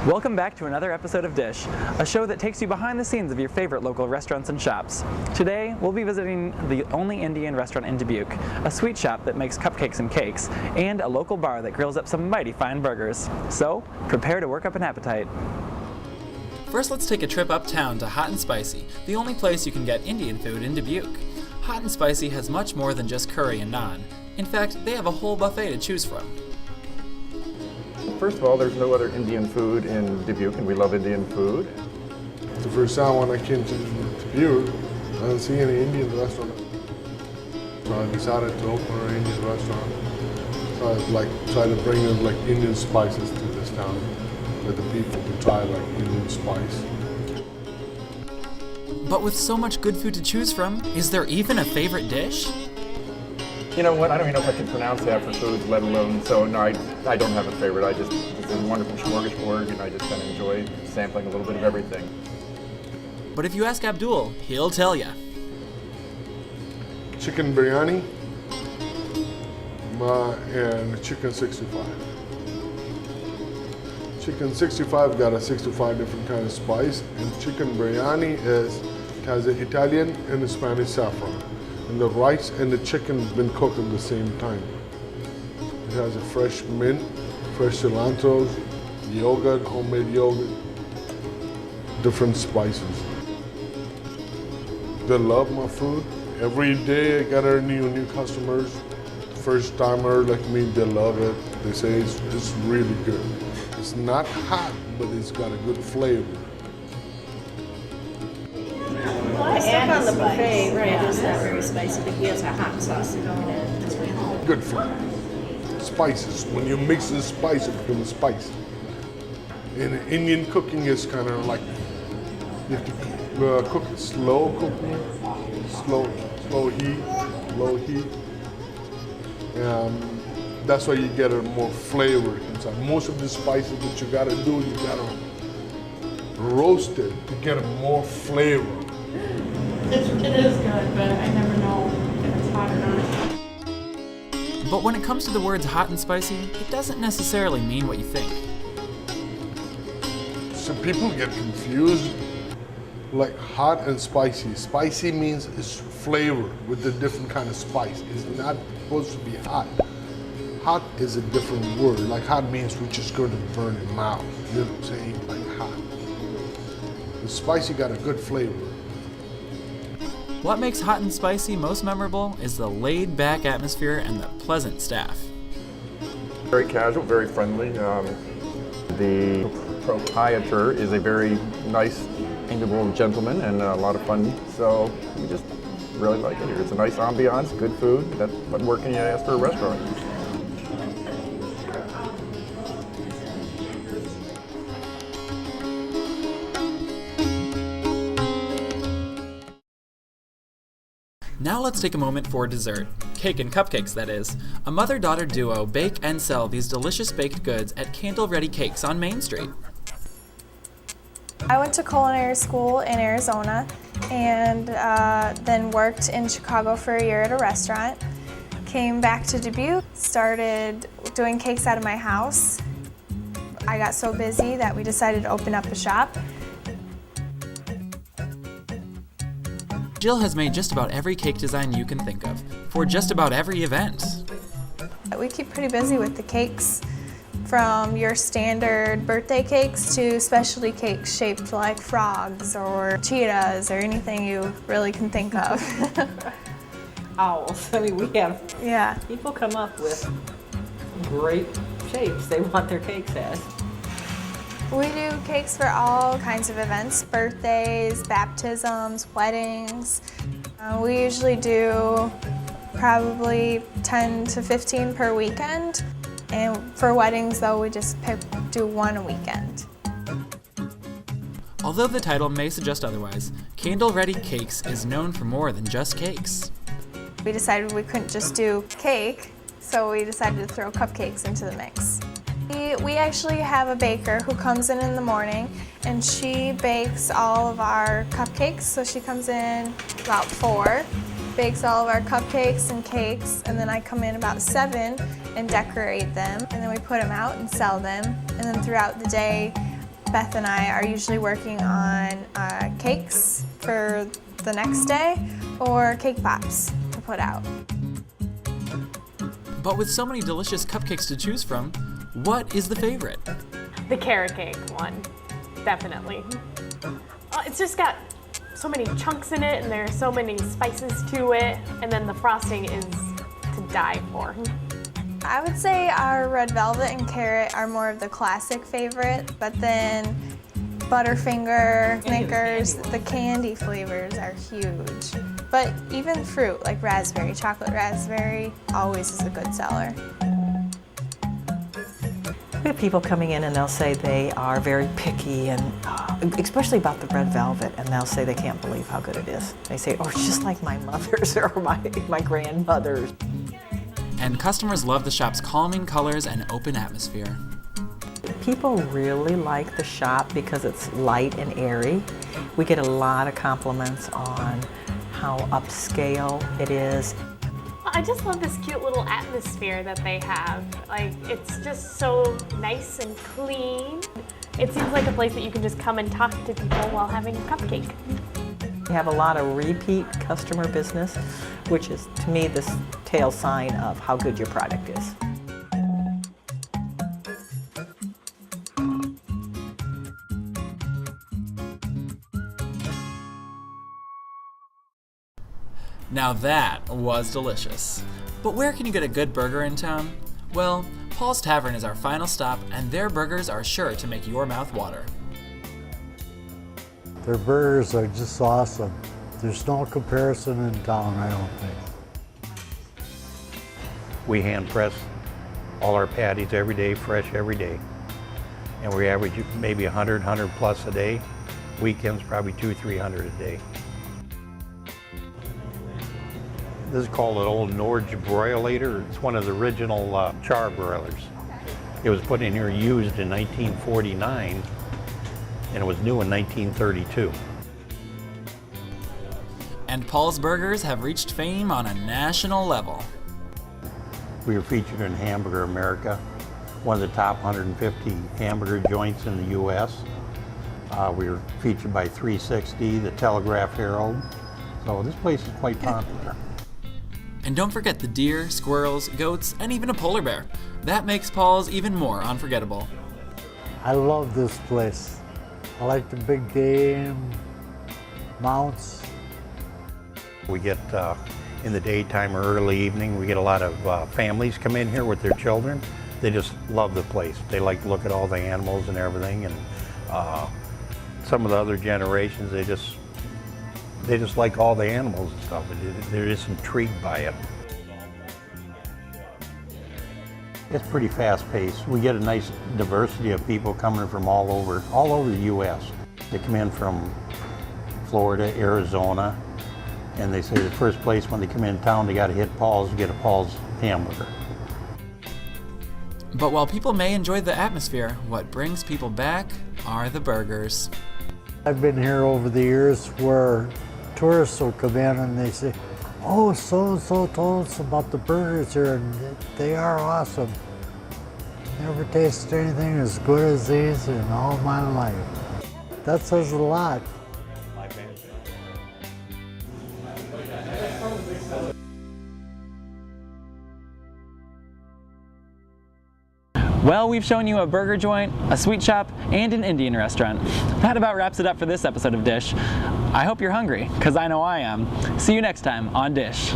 Welcome back to another episode of Dish, a show that takes you behind the scenes of your favorite local restaurants and shops. Today, we'll be visiting the only Indian restaurant in Dubuque, a sweet shop that makes cupcakes and cakes, and a local bar that grills up some mighty fine burgers. So, prepare to work up an appetite. First, let's take a trip uptown to Hot and Spicy, the only place you can get Indian food in Dubuque. Hot and Spicy has much more than just curry and naan. In fact, they have a whole buffet to choose from. First of all, there's no other Indian food in Dubuque, and we love Indian food. The first time when I came to Dubuque, I didn't see any Indian restaurant. So I decided to open an Indian restaurant. So I tried to bring in Indian spices to this town, that the people could try Indian spice. But with so much good food to choose from, is there even a favorite dish? You know what, I don't even know if I can pronounce that for foods, let alone, so no, I don't have a favorite. It's a wonderful smorgasbord, and I just kind of enjoy sampling a little bit of everything. But if you ask Abdul, he'll tell you. Chicken biryani and chicken 65. Chicken 65 got a 65 different kind of spice, and chicken biryani has an Italian and a Spanish saffron. And the rice and the chicken have been cooked at the same time. It has a fresh mint, fresh cilantro, yogurt, homemade yogurt, different spices. They love my food. Every day I got new customers. First timer like me, they love it. They say it's really good. It's not hot, but it's got a good flavor. Stuff on the buffet, right, it's not very spicy, but he has a hot sauce in it. Good flavor. Spices. When you mix the spice, it becomes spicy. And Indian cooking is kind of like, you have to cook it slow cooking, low heat. That's why you get a more flavor inside. Most of the spices that you gotta do, you gotta roast it to get a more flavor. It is good, but I never know if it's hot or not. But when it comes to the words hot and spicy, it doesn't necessarily mean what you think. Some people get confused, like hot and spicy. Spicy means it's flavor with a different kind of spice. It's not supposed to be hot. Hot is a different word. Like hot means we're just going to burn your mouth. You know what I'm saying? Like hot. The spicy got a good flavor. What makes Hot and Spicy most memorable is the laid-back atmosphere and the pleasant staff. Very casual, very friendly. The proprietor is a very nice, amiable gentleman and a lot of fun, so we just really like it here. It's a nice ambiance, good food. What more can you ask for a restaurant? Now let's take a moment for dessert. Cake and cupcakes, that is. A mother-daughter duo bake and sell these delicious baked goods at Candle Ready Cakes on Main Street. I went to culinary school in Arizona and then worked in Chicago for a year at a restaurant. Came back to Dubuque, started doing cakes out of my house. I got so busy that we decided to open up a shop. Jill has made just about every cake design you can think of, for just about every event. We keep pretty busy with the cakes, from your standard birthday cakes to specialty cakes shaped like frogs or cheetahs or anything you really can think of. Owls, we have people come up with great shapes they want their cakes as. We do cakes for all kinds of events, birthdays, baptisms, weddings. We usually do probably 10 to 15 per weekend. And for weddings, though, we just do one a weekend. Although the title may suggest otherwise, Candle Ready Cakes is known for more than just cakes. We decided we couldn't just do cake, so we decided to throw cupcakes into the mix. We actually have a baker who comes in the morning and she bakes all of our cupcakes. So she comes in about 4, bakes all of our cupcakes and cakes, and then I come in about 7 and decorate them. And then we put them out and sell them. And then throughout the day, Beth and I are usually working on cakes for the next day or cake pops to put out. But with so many delicious cupcakes to choose from, what is the favorite? The carrot cake one, definitely. It's just got so many chunks in it and there are so many spices to it, and then the frosting is to die for. I would say our red velvet and carrot are more of the classic favorite, but then Butterfinger, Snickers, the candy flavors are huge. But even fruit, like raspberry, chocolate raspberry, always is a good seller. We have people coming in and they'll say they are very picky, and especially about the red velvet, and they'll say they can't believe how good it is. They say, oh, it's just like my mother's or my grandmother's. And customers love the shop's calming colors and open atmosphere. People really like the shop because it's light and airy. We get a lot of compliments on how upscale it is. I just love this cute little atmosphere that they have. Like, it's just so nice and clean. It seems like a place that you can just come and talk to people while having a cupcake. We have a lot of repeat customer business, which is, to me, this tail sign of how good your product is. Now that was delicious. But where can you get a good burger in town? Well, Paul's Tavern is our final stop, and their burgers are sure to make your mouth water. Their burgers are just awesome. There's no comparison in town, I don't think. We hand press all our patties every day, fresh every day. And we average maybe 100 plus a day. Weekends probably 200-300 a day. This is called an old Norge broilator. It's one of the original char broilers. It was put in here used in 1949, and it was new in 1932. And Paul's Burgers have reached fame on a national level. We were featured in Hamburger America, one of the top 150 hamburger joints in the U.S. We were featured by 360, the Telegraph Herald. So this place is quite popular. And don't forget the deer, squirrels, goats, and even a polar bear. That makes Paul's even more unforgettable. I love this place. I like the big game, mounts. We get, in the daytime or early evening, we get a lot of families come in here with their children. They just love the place. They like to look at all the animals and everything, and some of the other generations, they just like all the animals and stuff. They're just intrigued by it. It's pretty fast-paced. We get a nice diversity of people coming from all over the U.S. They come in from Florida, Arizona, and they say the first place when they come in town, they got to hit Paul's to get a Paul's hamburger. But while people may enjoy the atmosphere, what brings people back are the burgers. I've been here over the years where tourists will come in and they say, oh, so-and-so told us about the burgers here, and they are awesome. Never tasted anything as good as these in all my life. That says a lot. Well, we've shown you a burger joint, a sweet shop, and an Indian restaurant. That about wraps it up for this episode of Dish. I hope you're hungry, because I know I am. See you next time on Dish.